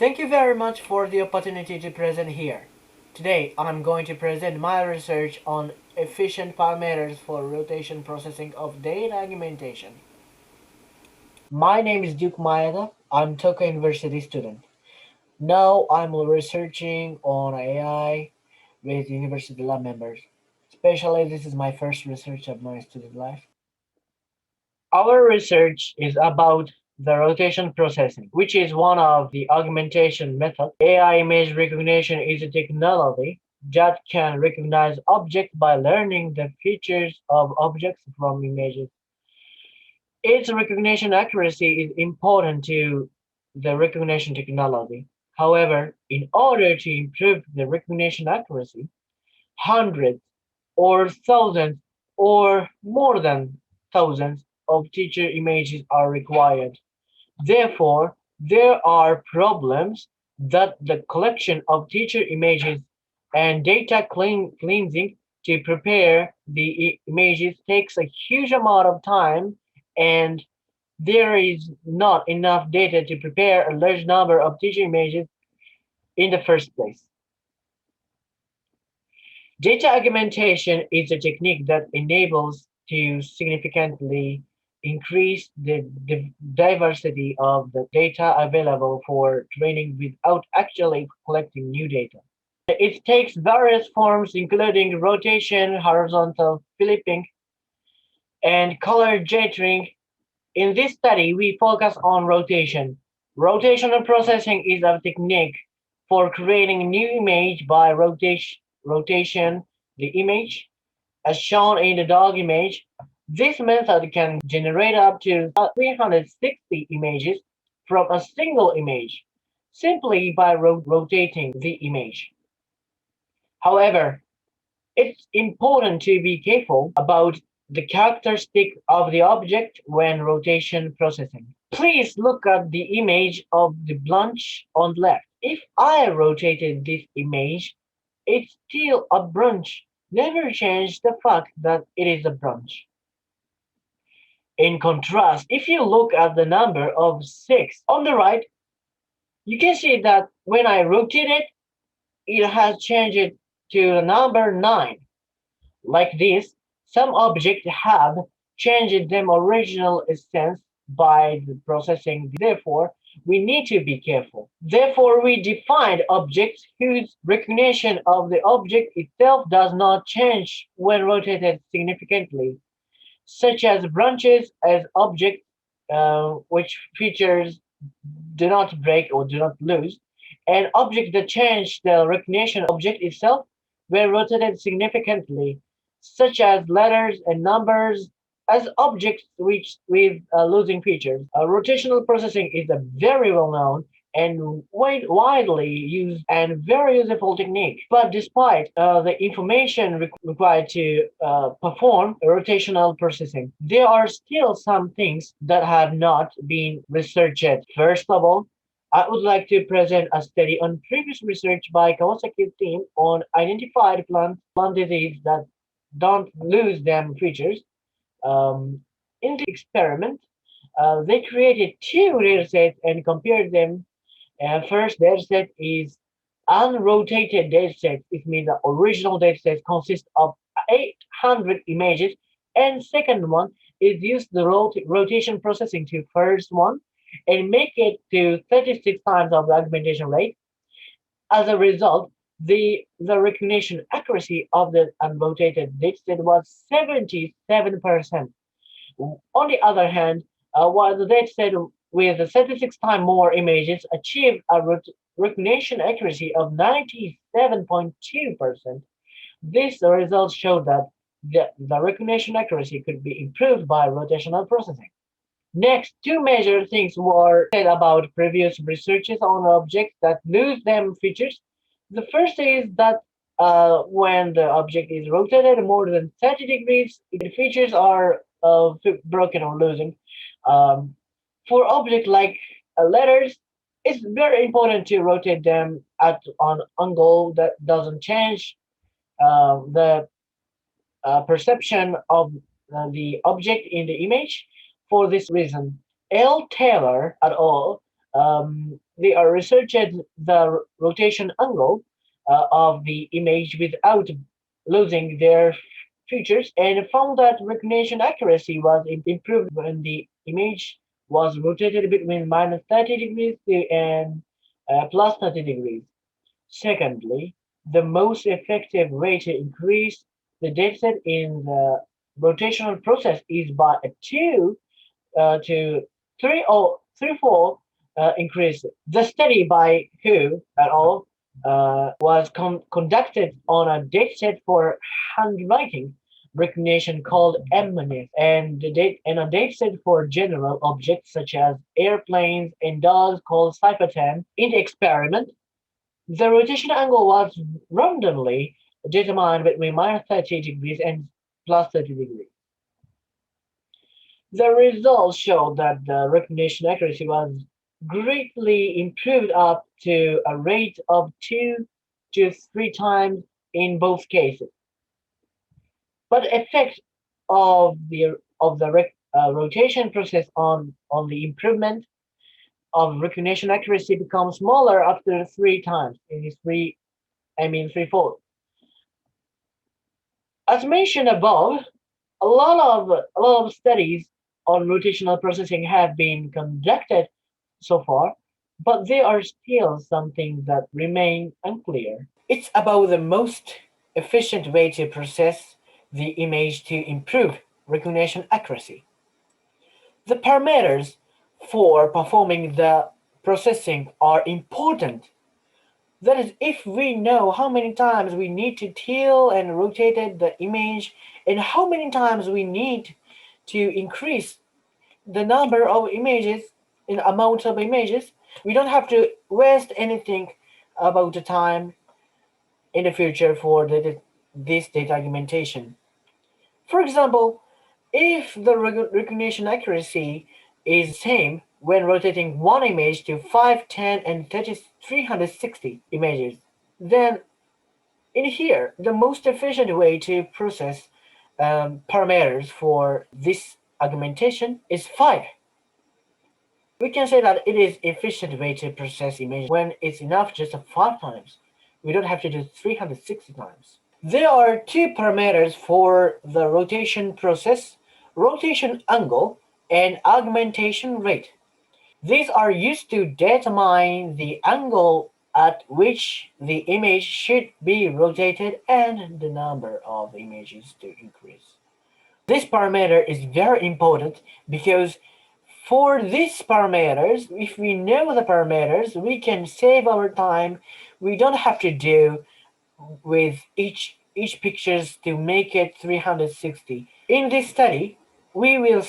Thank you very much for the opportunity to present here. Today, I'm going to present my research on efficient parameters for rotation processing of data augmentation. My name is Duke Maeda. I'm Tokyo University student. Now I'm researching on AI with University Lab members. Especially this is my first research of my student life. Our research is about the rotation processing, which is one of the augmentation methods. AI image recognition is a technology that can recognize objects by learning the features of objects from images. Its recognition accuracy is important to the recognition technology. However, in order to improve the recognition accuracy, hundreds or thousands or more than thousands of teacher images are required. Therefore, there are problems that the collection of teacher images and data cleansing to prepare the images takes a huge amount of time, and there is not enough data to prepare a large number of teacher images in the first place. Data augmentation is a technique that enables to significantly increase the diversity of the data available for training without actually collecting new data. It takes various forms including rotation, horizontal flipping, and color jittering. In this study, we focus on rotation. Rotational processing is a technique for creating a new image by rotation the image, as shown in the dog image. This method can generate up to 360 images from a single image simply by rotating the image. However, it's important to be careful about the characteristic of the object when rotation processing. Please look at the image of the branch on the left. If I rotated this image, it's still a branch. Never change the fact that it is a branch. In contrast, if you look at the number of 6 on the right, you can see that when I rotate it, it has changed to the number 9. Like this, some objects have changed their original essence by the processing. Therefore, we need to be careful. Therefore, we defined objects whose recognition of the object itself does not change when rotated significantly, such as branches as objects which features do not break or do not lose, and objects that change the recognition object itself were rotated significantly, such as letters and numbers as objects which with losing features. Rotational processing is a very well known and widely used and very useful technique. But despite the information required to perform rotational processing, there are still some things that have not been researched yet. First of all, I would like to present a study on previous research by Kawasaki team on identified plant disease that don't lose them features. Um, in the experiment, they created two datasets and compared them. First dataset is unrotated dataset. It means the original dataset consists of 800 images, and second one is use the rotation processing to first one and make it to 36 times of the augmentation rate. As a result, the recognition accuracy of the unrotated dataset was 77%. On the other hand, while the dataset with 36 times more images achieved a recognition accuracy of 97.2%, these results show that the recognition accuracy could be improved by rotational processing. Next, two major things were said about previous researches on objects that lose them features. The first is that when the object is rotated more than 30 degrees, the features are broken or losing. Um, for objects like letters, it's very important to rotate them at an angle that doesn't change the perception of the object in the image. For this reason, L. Taylor et al. They are researched the rotation angle of the image without losing their features and found that recognition accuracy was improved when the image was rotated between minus 30 degrees and plus 30 degrees. Secondly, the most effective way to increase the dataset in the rotational process is by a 2 to 3 or 3-fold increase. The study by Hu et al. Was conducted on a dataset for handwriting recognition called MNIST and a dataset for general objects such as airplanes and dogs called Cypher10. In the experiment, the rotation angle was randomly determined between minus 30 degrees and plus 30 degrees. The results showed that the recognition accuracy was greatly improved up to a rate of 2 to 3 times in both cases. But the effect of the rotation process on the improvement of recognition accuracy becomes smaller after 3 times. It is threefold. As mentioned above, a lot of studies on rotational processing have been conducted so far, but there are still some things that remain unclear. It's about the most efficient way to process the image to improve recognition accuracy. The parameters for performing the processing are important. That is, if we know how many times we need to tilt and rotate the image and how many times we need to increase the number of images in amount of images, we don't have to waste anything about the time in the future for this data augmentation. For example, if the recognition accuracy is same when rotating one image to 5, 10, and 30, 360 images, then in here, the most efficient way to process parameters for this augmentation is 5. We can say that it is efficient way to process images when it's enough just 5 times. We don't have to do 360 times. There are two parameters for the rotation process: rotation angle and augmentation rate. These are used to determine the angle at which the image should be rotated and the number of images to increase. This parameter is very important because for these parameters, if we know the parameters, we can save our time. We don't have to do with each pictures to make it 360. In this study, we will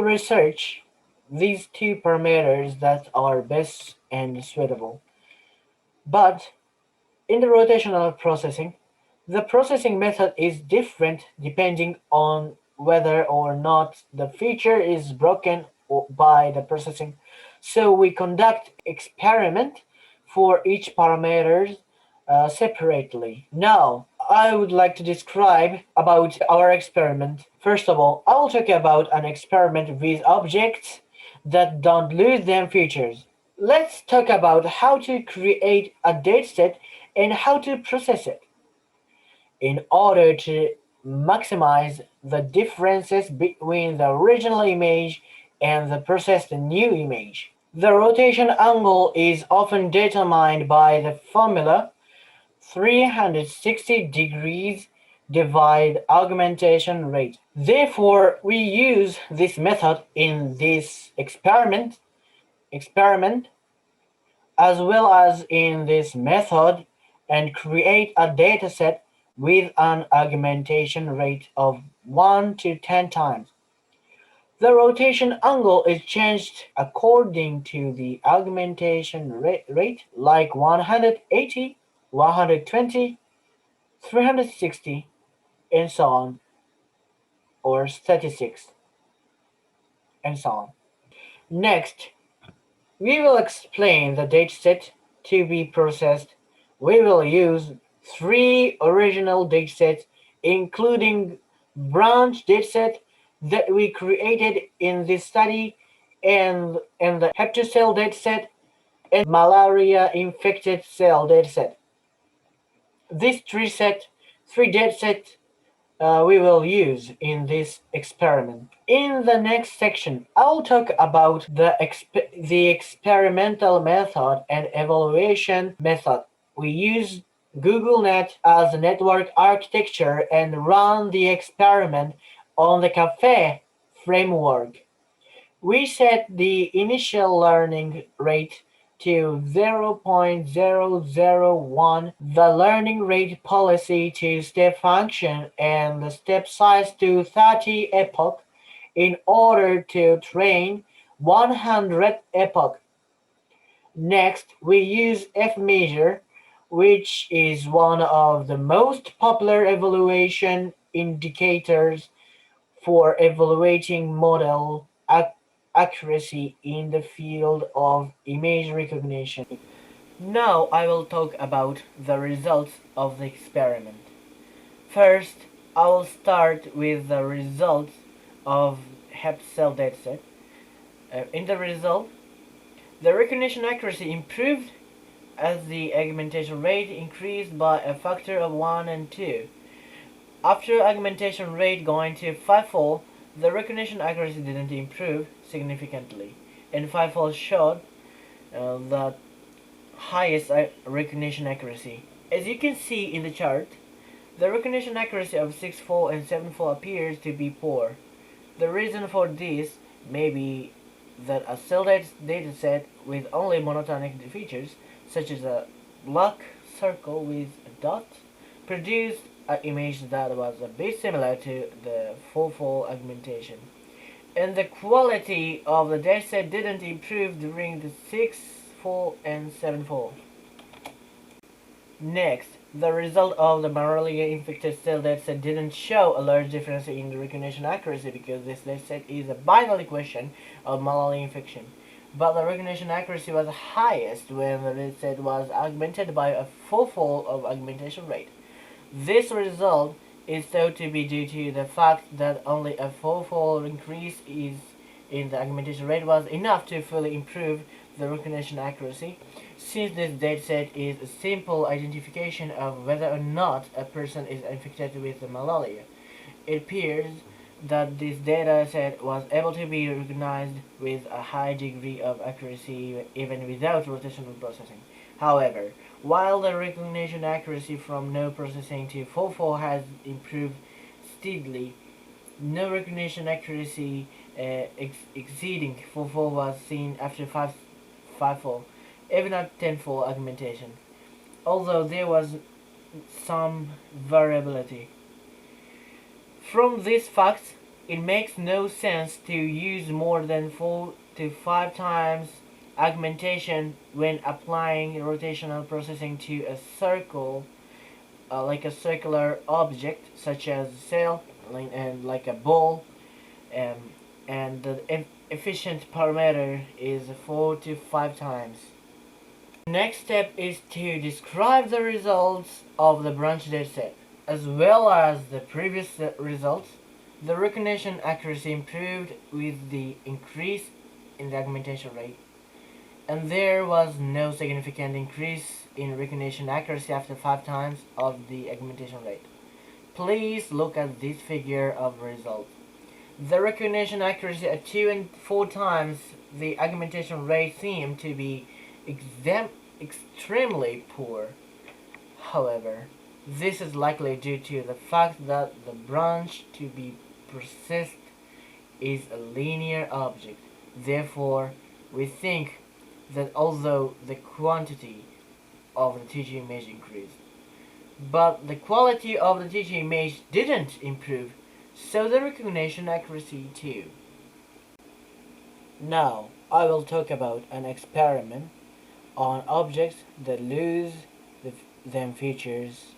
research these two parameters that are best and suitable. But in the rotational processing, the processing method is different depending on whether or not the feature is broken by the processing. So we conduct experiment for each parameters separately. Now, I would like to describe about our experiment. First of all, I will talk about an experiment with objects that don't lose their features. Let's talk about how to create a dataset and how to process it in order to maximize the differences between the original image and the processed new image. The rotation angle is often determined by the formula 360 degrees divide augmentation rate. Therefore, we use this method in this experiment as well as in this method and create a dataset with an augmentation rate of 1 to 10 times. The rotation angle is changed according to the augmentation rate like 180, 120, 360, and so on, or 36, and so on. Next, we will explain the dataset to be processed. We will use 3 original datasets, including branch dataset that we created in this study and the heptocell dataset and malaria infected cell dataset. These three datasets we will use in this experiment. In the next section, I'll talk about the experimental method and evaluation method. We use GoogleNet as a network architecture and run the experiment on the CAFE framework. We set the initial learning rate to 0.001, the learning rate policy to step function, and the step size to 30 epoch in order to train 100 epoch. Next, we use F-measure, which is one of the most popular evaluation indicators for evaluating model accuracy in the field of image recognition. Now I will talk about the results of the experiment. First, I will start with the results of HepCell dataset. In the result, the recognition accuracy improved as the augmentation rate increased by a factor of 1 and 2. After augmentation rate going to fivefold, the recognition accuracy didn't improve significantly, and fivefold showed the highest recognition accuracy. As you can see in the chart, the recognition accuracy of sixfold and sevenfold appears to be poor. The reason for this may be that a cell dataset with only monotonic features, such as a black circle with a dot, produced an image that was a bit similar to the fourfold augmentation. And the quality of the dataset didn't improve during the sixfold and sevenfold. Next, the result of the malaria-infected cell dataset didn't show a large difference in the recognition accuracy because this dataset is a binary question of malaria infection. But the recognition accuracy was highest when the dataset was augmented by a fourfold of augmentation rate. This result is thought to be due to the fact that only a fourfold increase in the augmentation rate was enough to fully improve the recognition accuracy, since this dataset is a simple identification of whether or not a person is infected with the malaria. It appears that this dataset was able to be recognized with a high degree of accuracy even without rotational processing. However, while the recognition accuracy from no processing to fourfold has improved steadily, no recognition accuracy exceeding fourfold was seen after fivefold, even at tenfold augmentation, although there was some variability. From these facts, it makes no sense to use more than 4 to 5 times augmentation when applying rotational processing to a circle, like a circular object such as a cell and like a ball, um, and the efficient parameter is 4 to 5 times. Next step is to describe the results of the branch dataset. As well as the previous results, the recognition accuracy improved with the increase in the augmentation rate, and there was no significant increase in recognition accuracy after 5 times of the augmentation rate. Please look at this figure of results. The recognition accuracy at 2 and 4 times the augmentation rate seemed to be extremely poor. However, this is likely due to the fact that the branch to be processed is a linear object. Therefore, we think that although the quantity of the TG image increased, but the quality of the TG image didn't improve, so the recognition accuracy too. Now, I will talk about an experiment on objects that lose them features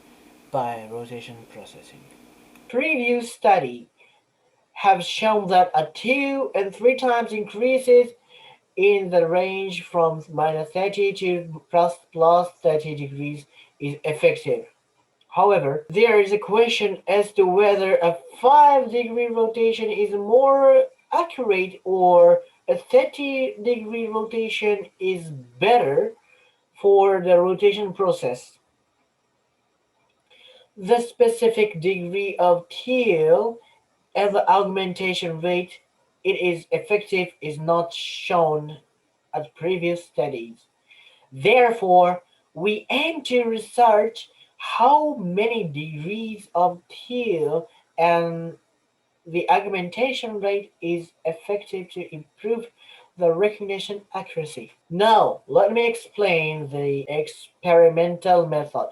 by rotation processing. Previous study have shown that a 2 and 3 times increases in the range from -30 to plus 30 degrees is effective. However, there is a question as to whether a 5-degree rotation is more accurate or A 30-degree rotation is better for the rotation process. The specific degree of teal and the augmentation rate it is effective is not shown at previous studies. Therefore, we aim to research how many degrees of teal and the augmentation rate is effective to improve the recognition accuracy. Now, let me explain the experimental method.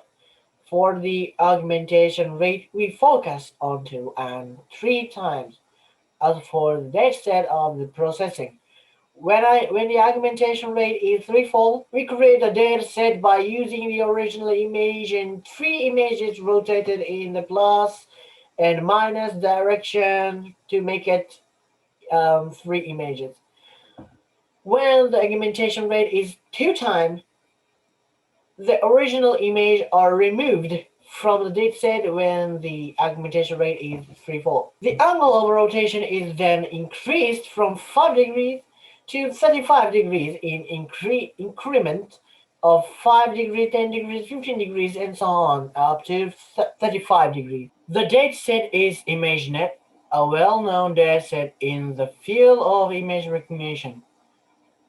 For the augmentation rate, we focus on 2 and 3 times. As for the dataset of the processing, when the augmentation rate is threefold, we create a dataset by using the original image and 3 images rotated in the plus and minus direction to make it 3 images. When the augmentation rate is 2 times, the original image are removed from the dataset when the augmentation rate is threefold. The angle of rotation is then increased from 5 degrees to 35 degrees in increment of 5 degrees, 10 degrees, 15 degrees, and so on up to 35 degrees. The dataset is ImageNet, a well-known dataset in the field of image recognition.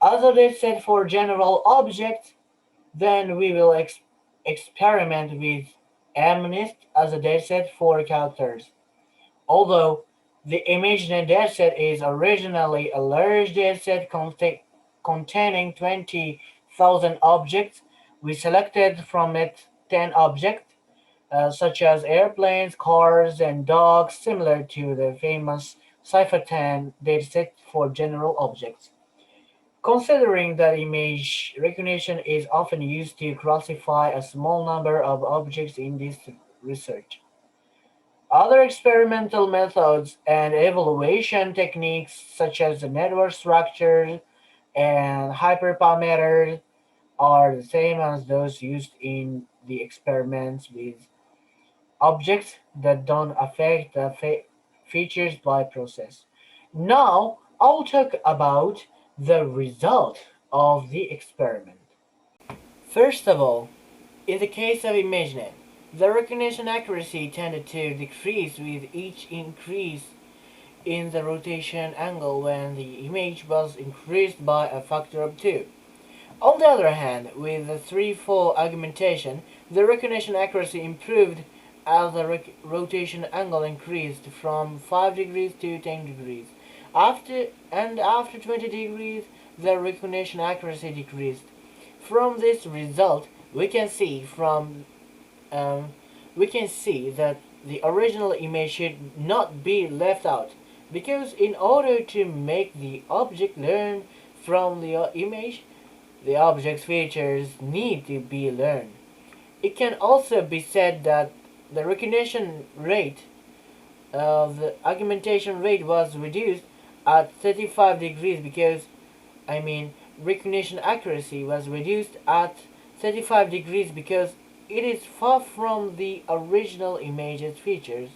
Other dataset for general objects, then we will experiment with MNIST as a dataset for characters. Although the ImageNet dataset is originally a large dataset containing 20,000 objects, we selected from it 10 objects, such as airplanes, cars, and dogs, similar to the famous Cipher10 dataset for general objects. Considering that image recognition is often used to classify a small number of objects in this research. Other experimental methods and evaluation techniques such as the network structure and hyperparameters are the same as those used in the experiments with objects that don't affect the features by process. Now I'll talk about the result of the experiment. First of all, in the case of ImageNet, the recognition accuracy tended to decrease with each increase in the rotation angle when the image was increased by a factor of 2. On the other hand, with the threefold augmentation, the recognition accuracy improved as the rotation angle increased from 5 degrees to 10 degrees. After 20 degrees, the recognition accuracy decreased. From this result, um, we can see that the original image should not be left out, because in order to make the object learn from the image, the object's features need to be learned. It can also be said that the recognition rate of the augmentation rate was reduced at 35 degrees because recognition accuracy was reduced at 35 degrees because it is far from the original image's features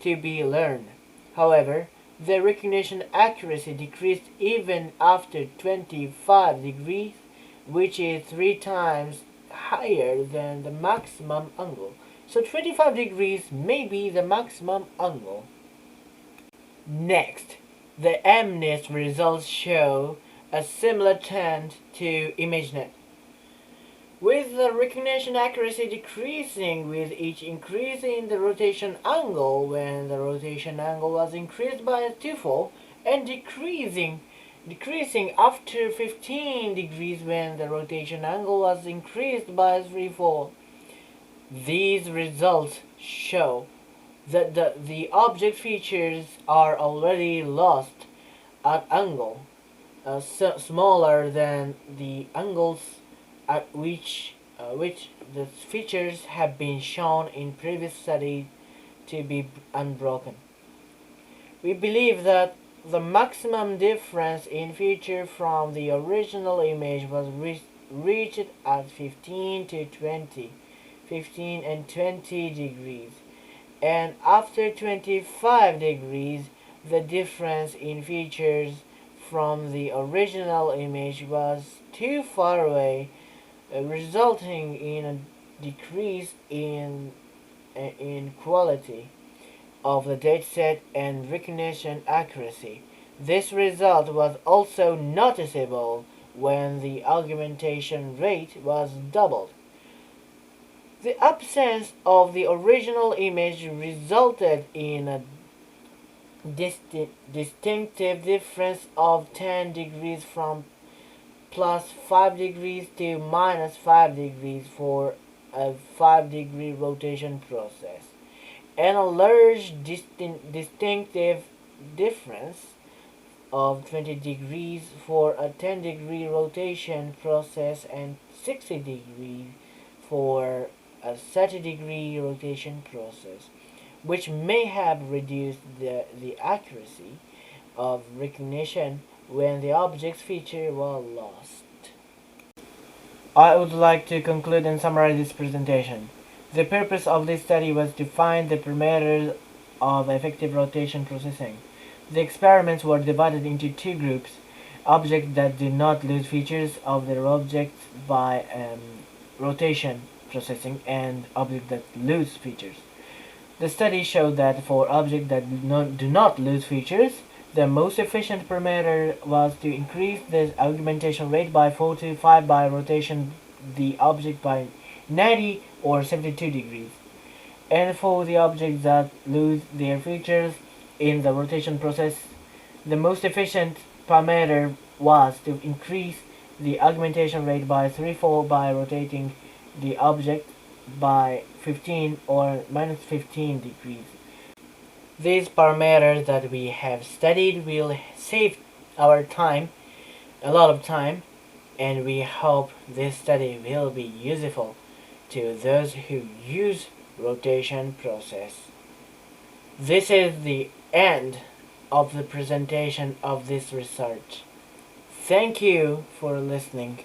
to be learned. However, the recognition accuracy decreased even after 25 degrees, which is 3 times higher than the maximum angle. So 25 degrees may be the maximum angle. Next, the MNIST results show a similar trend to ImageNet, with the recognition accuracy decreasing with each increase in the rotation angle when the rotation angle was increased by a twofold, and decreasing after 15 degrees when the rotation angle was increased by a threefold. These results show that the object features are already lost at angle smaller than the angles at which the features have been shown in previous studies to be unbroken. We believe that the maximum difference in feature from the original image was reached at 15 and 20 degrees, and after 25 degrees the difference in features from the original image was too far away, resulting in a decrease in quality of the dataset and recognition accuracy. This result was also noticeable when the augmentation rate was doubled. The absence of the original image resulted in a distinctive difference of 10 degrees from plus 5 degrees to minus 5 degrees for a 5-degree rotation process, and a large distinctive difference of 20 degrees for a 10-degree rotation process and 60 degrees for a 30-degree rotation process, which may have reduced the accuracy of recognition when the object's features were lost. I would like to conclude and summarize this presentation. The purpose of this study was to find the parameters of effective rotation processing. The experiments were divided into two groups: objects that do not lose features of their objects by rotation processing and objects that lose features. The study showed that for objects that do not lose features, the most efficient parameter was to increase the augmentation rate by 4 to 5 by rotation the object by 90 or 72 degrees. And for the objects that lose their features in the rotation process, the most efficient parameter was to increase the augmentation rate by 3-4 by rotating the object by 15 or minus 15 degrees. These parameters that we have studied will save our time, a lot of time, and we hope this study will be useful to those who use rotation process. This is the end of the presentation of this research. Thank you for listening.